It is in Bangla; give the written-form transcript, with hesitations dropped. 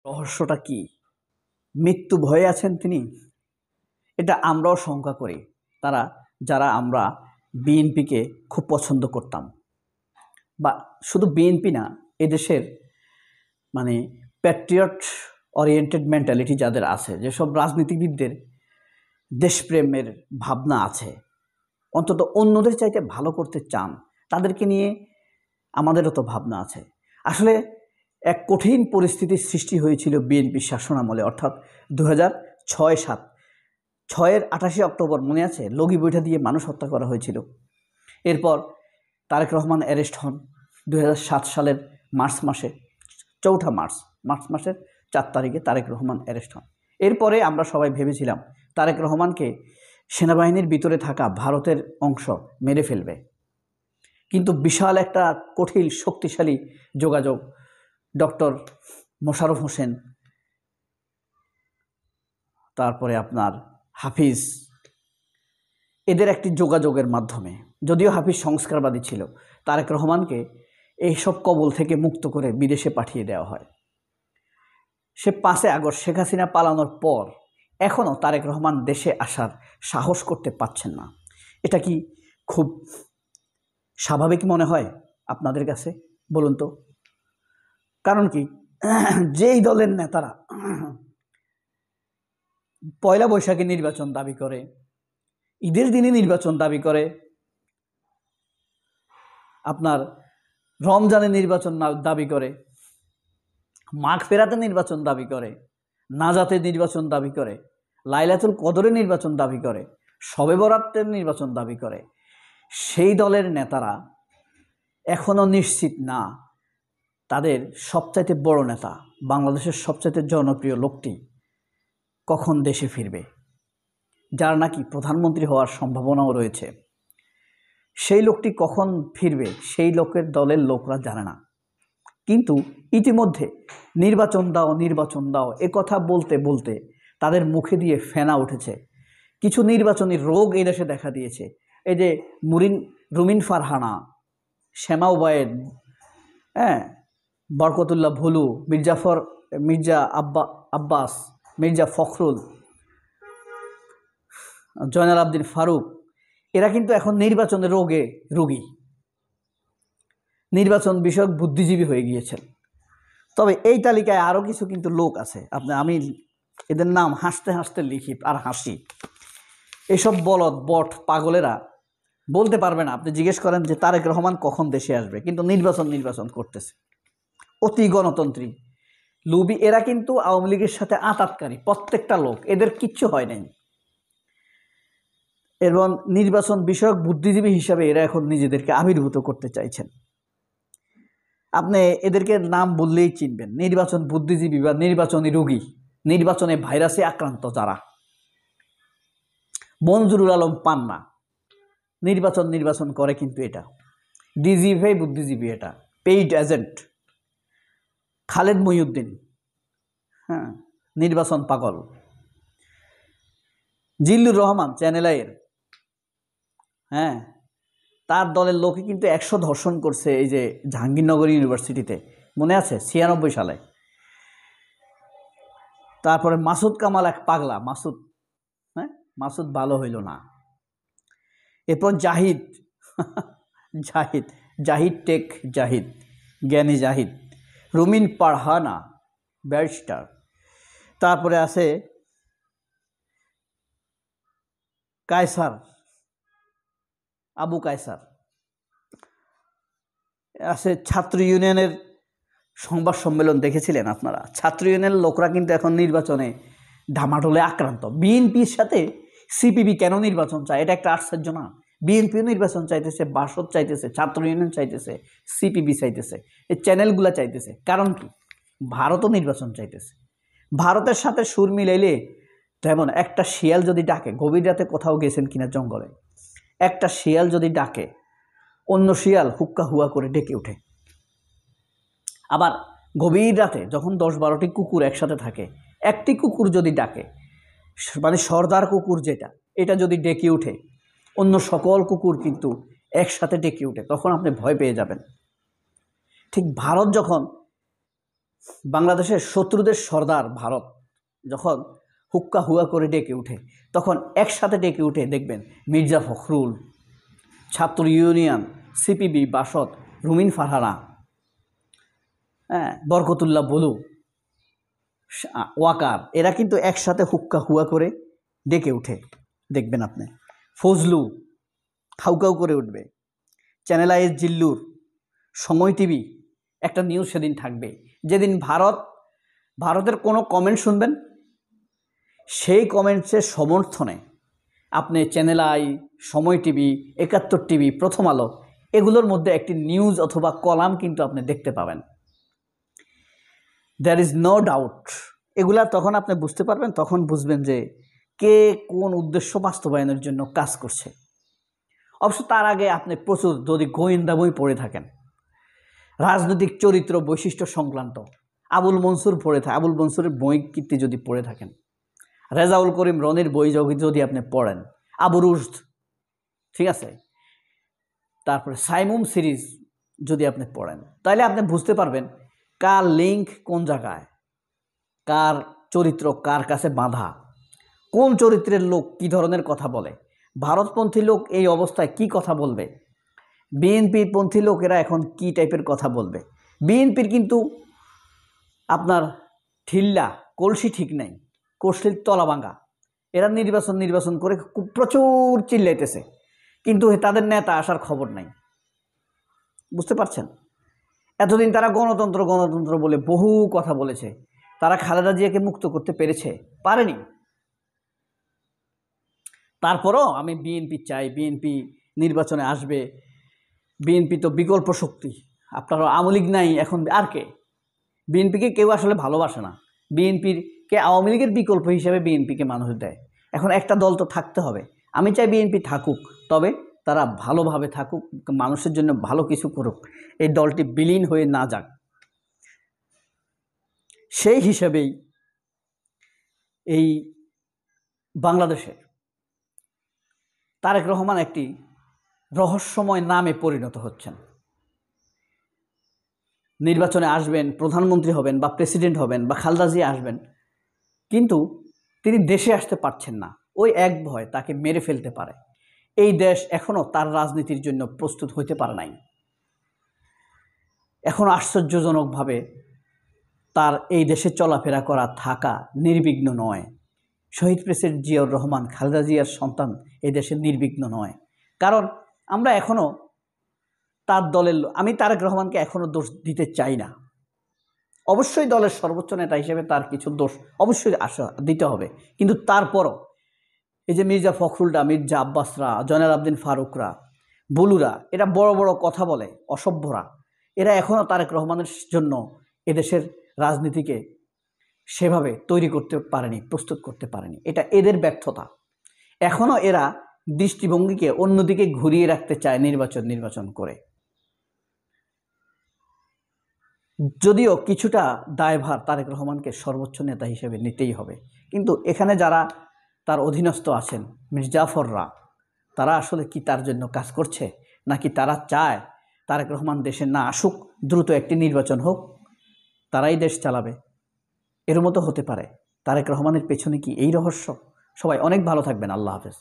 রহস্যটা কি? মৃত্যু ভয়ে আছেন তিনি? এটা আমরাও শঙ্কা করি। যারা আমরা বিএনপিকে খুব পছন্দ করতাম, বা শুধু বিএনপি না, এদেশের মানে প্যাট্রিয়ট ওরিয়েন্টেড মেন্টালিটি যাদের আছে, যেসব রাজনীতিবিদদের দেশপ্রেমের ভাবনা আছে, অন্তত অন্যদের চাইতে ভালো করতে চান, তাদেরকে নিয়ে আমাদেরও তো ভাবনা আছে। আসলে এক কঠিন পরিস্থিতির সৃষ্টি হয়েছিল বিএনপির শাসনামলে, অর্থাৎ 2006-07, 6-এর 28 অক্টোবর মনে আছে? লগি বৈঠা দিয়ে মানুষ হত্যা করা হয়েছিল। এরপর তারেক রহমান অ্যারেস্ট হন 2007 সালের মার্চ মাসে, 4 মার্চ মাসের 4 তারিখে তারেক রহমান অ্যারেস্ট হন। এরপরে আমরা সবাই ভেবেছিলাম তারেক রহমানকে সেনাবাহিনীর ভিতরে থাকা ভারতের অংশ মেরে ফেলবে, কিন্তু বিশাল একটা কঠিন শক্তিশালী যোগাযোগ, ডক্টর মোশাররফ হোসেন, তারপরে আপনার হাফিজ, এদের একটি যোগাযোগের মাধ্যমে, যদিও হাফিজ সংস্কারবাদী ছিল, তারেক রহমানকে এইসব কবল থেকে মুক্ত করে বিদেশে পাঠিয়ে দেওয়া হয়। সে 5 আগস্ট শেখ হাসিনা পালানোর পর এখনও তারেক রহমান দেশে আসার সাহস করতে পারছেন না। এটা কি খুব স্বাভাবিক মনে হয় আপনাদের কাছে? বলুন তো। কারণ কি, যেই দলের নেতারা পয়লা বৈশাখে নির্বাচন দাবি করে, ঈদের দিনে নির্বাচন দাবি করে, আপনার রমজানে নির্বাচন দাবি করে, মাঘ ফেরাতে নির্বাচন দাবি করে, নাজাতে নির্বাচন দাবি করে, লাইলাতুল কদরে নির্বাচন দাবি করে, শবে বরাতের নির্বাচন দাবি করে, সেই দলের নেতারা এখনও নিশ্চিত না তাদের সবচাইতে বড় নেতা, বাংলাদেশের সবচাইতে জনপ্রিয় লোকটি কখন দেশে ফিরবে, যার নাকি প্রধানমন্ত্রী হওয়ার সম্ভাবনাও রয়েছে। সেই লোকটি কখন ফিরবে সেই লোকের দলের লোকরা জানে না। কিন্তু ইতিমধ্যে নির্বাচন দাও এ কথা বলতে বলতে তাদের মুখে দিয়ে ফেনা উঠেছে। কিছু নির্বাচনী রোগ এই দেশে দেখা দিয়েছে। এই যে রুমিন ফারহানা, শ্যামা ওবায়েদ, বরকতুল্লাহ ভুলু, মির্জা আব্বাস, মির্জা ফখরুল, জয়নাল আবদিন ফারুক, এরা কিন্তু এখন নির্বাচনের রোগী, নির্বাচন বিষয়ক বুদ্ধিজীবী হয়ে গিয়েছেন। তবে এই তালিকায় আরও কিছু কিন্তু লোক আছে, আমি এদের নাম হাসতে হাসতে লিখি আর হাসি। এসব বট পাগলেরা বলতে পারবে না। আপনি জিজ্ঞেস করেন যে তারেক রহমান কখন দেশে আসবে, কিন্তু নির্বাচন করতেছে, অতি গণতন্ত্রী লুবি। এরা কিন্তু আওয়ামী লীগের সাথে আঁতাতকারী প্রত্যেকটা লোক, এদের কিচ্ছু হয় নাই। এবং নির্বাচন বিষয়ক বুদ্ধিজীবী হিসাবে এরা এখন নিজেদেরকে আবির্ভূত করতে চাইছেন। আপনি এদেরকে নাম বললেই চিনবেন, নির্বাচন বুদ্ধিজীবী বা নির্বাচনী রোগী, নির্বাচনে ভাইরাসে আক্রান্ত যারা। মঞ্জুরুল আলম পান্না নির্বাচন করে, কিন্তু এটা ডিজিএফআই বুদ্ধিজীবী, এটা পেইড এজেন্ট। খালেদ মহিউদ্দিন, নির্বাচন পাগল। জিল্লুর রহমান চ্যানেল আইয়ের, তার দলের লোকে কিন্তু 100 ধর্ষণ করছে এই যে জাহাঙ্গীরনগর ইউনিভার্সিটিতে, মনে আছে 96 সালে। তারপরে মাসুদ কামাল এক পাগলা, মাসুদ ভালো হইল না। এরপর জাহিদ, জ্ঞানী জাহিদ, রুমিন পারহানা ব্যারিস্টার, তারপরে আছে আবু কায়সার, আছে ছাত্র ইউনিয়নের সংবাদ সম্মেলন দেখেছিলেন আপনারা? ছাত্র ইউনিয়নের লোকরা কিন্তু এখন নির্বাচনে ঢামাঢোলে আক্রান্ত। বিএনপির সাথে সিপিবি কেন নির্বাচন চায়, এটা একটা আশ্চর্য না? বিএনপিও নির্বাচন চাইতেছে, বাসদ চাইতেছে, ছাত্র ইউনিয়ন চাইতেছে, সিপিবি চাইতেছে, এই চ্যানেলগুলা চাইতেছে। কারণ কি? ভারতও নির্বাচন চাইতেছে। ভারতের সাথে সুর মিলাইলে, যেমন একটা শিয়াল যদি ডাকে, গভীর রাতে কোথাও গেছেন কিনা জঙ্গলে, একটা শিয়াল যদি ডাকে, অন্য শিয়াল হুক্কা হুয়া করে ডেকে ওঠে। আবার গভীর রাতে যখন 10-12টি কুকুর একসাথে থাকে, একটি কুকুর যদি ডাকে, মানে সর্দার কুকুর যেটা, এটা যদি ডেকে ওঠে, অন্য সকল কুকুর কিন্তু একসাথে ডেকে ওঠে, তখন আপনি ভয় পেয়ে যাবেন। ঠিক ভারত যখন বাংলাদেশের শত্রুদের সর্দার ভারত যখন হুক্কা হুয়া করে ডেকে উঠে, তখন একসাথে ডেকে উঠে দেখবেন মির্জা ফখরুল, ছাত্র ইউনিয়ন, সিপিবি, বাসদ, রুমিন ফারহানা, বরকতুল্লাহ বলু, ওয়াকার, এরা কিন্তু একসাথে হুক্কা হুয়া করে ডেকে উঠে দেখবেন আপনি। ফজলু খাউকাউ করে উঠবে। চ্যানেল আইএস জিল্লুর, সময় টিভি একটা নিউজ সেদিন থাকবে, যেদিন ভারতের কোনো কমেন্ট শুনবেন, সেই কমেন্টসের সমর্থনে আপনি চ্যানেল আই, সময় টিভি, ৭১ টিভি, প্রথম আলো, এগুলোর মধ্যে একটি নিউজ অথবা কলাম কিন্তু আপনি দেখতে পাবেন। There is no doubt. এগুলা তখন আপনি বুঝতে পারবেন, তখন বুঝবেন যে কে কোন উদ্দেশ্য বাস্তবায়নের জন্য কাজ করছে। অবশ্য তার আগে আপনি প্রচুর যদি গোয়েন্দা বই পড়ে থাকেন, রাজনৈতিক চরিত্র বৈশিষ্ট্য সংক্রান্ত আবুল মনসুরের বই কীর্তি যদি পড়ে থাকেন, রেজাউল করিম রনির বই যদি আপনি পড়েন, আবু রুশদ, ঠিক আছে, তারপরে সাইমুম সিরিজ যদি আপনি পড়েন, তাহলে আপনি বুঝতে পারবেন কার লিঙ্ক কোন জায়গায়, কার চরিত্র কার কাছে বাঁধা, কোন চরিত্রের লোক কী ধরনের কথা বলে, ভারতপন্থী লোক এই অবস্থায় কি কথা বলবে, বিএনপিপন্থী লোকেরা এখন কি টাইপের কথা বলবে। বিএনপির কিন্তু আপনার ঠিল্লা কলসি ঠিক নাই, কলসির তলা ভাঙা। এরা নির্বাচন করে প্রচুর চিল্লাইতেছে, কিন্তু তাদের নেতা আসার খবর নাই। বুঝতে পারছেন? এতদিন তারা গণতন্ত্র বলে বহু কথা বলেছে। তারা খালেদা জিয়াকে মুক্ত করতে পেরেছে? পারেনি। তারপরও আমি বিএনপি চাই, বিএনপি নির্বাচনে আসবে, বিএনপি তো বিকল্প শক্তি, আপনার আওয়ামী লীগ নাই এখন আর কে? বিএনপিকে কেউ আসলে ভালোবাসে না। বিএনপিকে আওয়ামী লীগের বিকল্প হিসেবে বিএনপিকে মানুষ দেয়। এখন একটা দল তো থাকতে হবে। আমি চাই বিএনপি থাকুক, তবে তারা ভালোভাবে থাকুক, মানুষের জন্য ভালো কিছু করুক, এই দলটি বিলীন হয়ে না যাক। সেই হিসেবেই এই বাংলাদেশের তারেক রহমান একটি রহস্যময় নামে পরিণত হচ্ছেন। নির্বাচনে আসবেন, প্রধানমন্ত্রী হবেন বা প্রেসিডেন্ট হবেন বা খালেদা জিয়া আসবেন, কিন্তু তিনি দেশে আসতে পারছেন না। ওই এক ভয় তাকে মেরে ফেলতে পারে। এই দেশ এখনও তার রাজনীতির জন্য প্রস্তুত হইতে পারে নাই। এখন আশ্চর্যজনকভাবে তার এই দেশে চলাফেরা করা, থাকা নির্বিঘ্ন নয়। শহীদ প্রেসিডেন্ট জিয়াউর রহমান, খালেদা জিয়ার সন্তান এই দেশে নির্বিঘ্ন নয়। কারণ আমরা এখনও তার দলের, আমি তারেক রহমানকে এখনও দোষ দিতে চাই না। অবশ্যই দলের সর্বোচ্চ নেতা হিসেবে তার কিছু দোষ অবশ্যই দিতে হবে, কিন্তু তারপরও এই যে মির্জা ফখরুলরা, মির্জা আব্বাসরা, জয়নাল আবদিন ফারুকরা, বুলুরা, এরা বড় বড় কথা বলে, অসভ্যরা, এরা এখনও তারেক রহমানের জন্য এদেশের রাজনীতিকে সেভাবে তৈরি করতে পারেনি, প্রস্তুত করতে পারেনি। এটা এদের ব্যর্থতা। এখনও এরা দৃষ্টিভঙ্গিকে অন্যদিকে ঘুরিয়ে রাখতে চায় নির্বাচন করে। যদিও কিছুটা দায়ভার তারেক রহমানকে সর্বোচ্চ নেতা হিসেবে নিতেই হবে, কিন্তু এখানে যারা তার অধীনস্থ আছেন, মির্জাফররা, তারা আসলে কি তার জন্য কাজ করছে, নাকি তারা চায় তারেক রহমান দেশে না আসুক, দ্রুত একটি নির্বাচন হোক, তারাই দেশ চালাবে? এর মতো হতে পারে। তারেক রহমানের পেছনে কি এই রহস্য? সবাই অনেক ভালো থাকবেন। আল্লাহ হাফেজ।